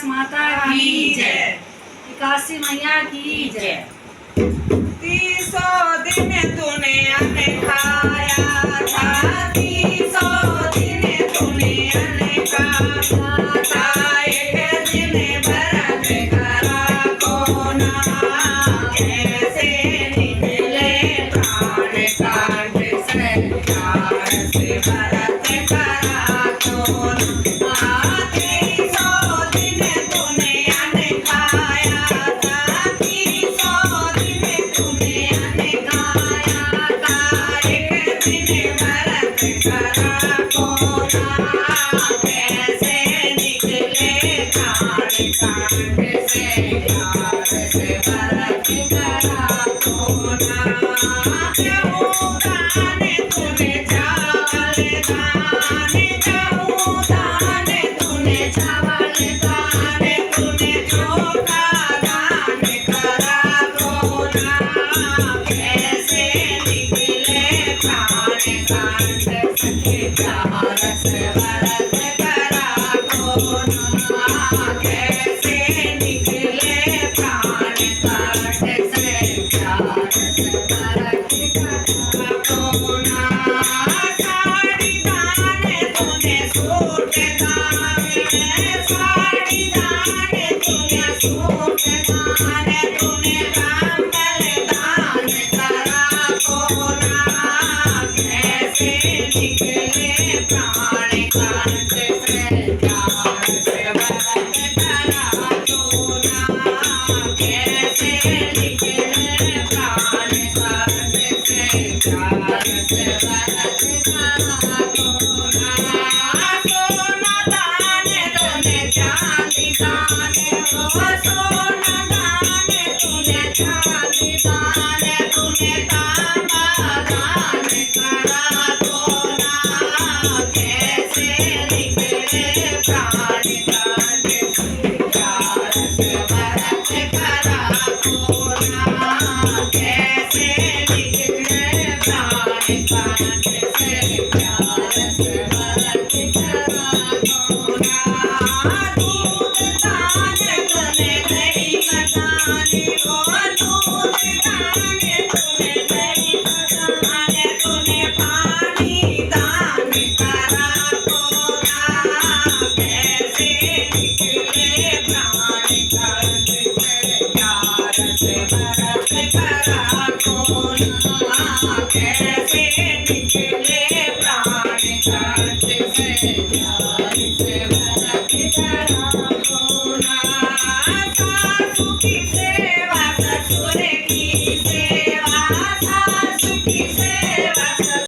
विकास माता की जय, विकासी मैया की जय। 300 दिन तूने अन्न खाया था, 300 दिन तूने अन्न खाया था, एक दिन व्रत करा को ना, कैसे निकले प्राण काट से, प्यार से व्रत करा को ना। 300 दिन तूने अन्न खाया था, 300 दिन तूने अन्न खाया था, एक दिन व्रत करा को ना, कैसे निकले प्राण काट से, प्यार से व्रत करा को ना। गेहूं दाने तूने चावल दाने, गेहूं दाने तूने चावल दाने, तूने चोखा दान करा को ना, कैसे निकले प्राण काट से, प्यार से व्रत करा को ना, कैसे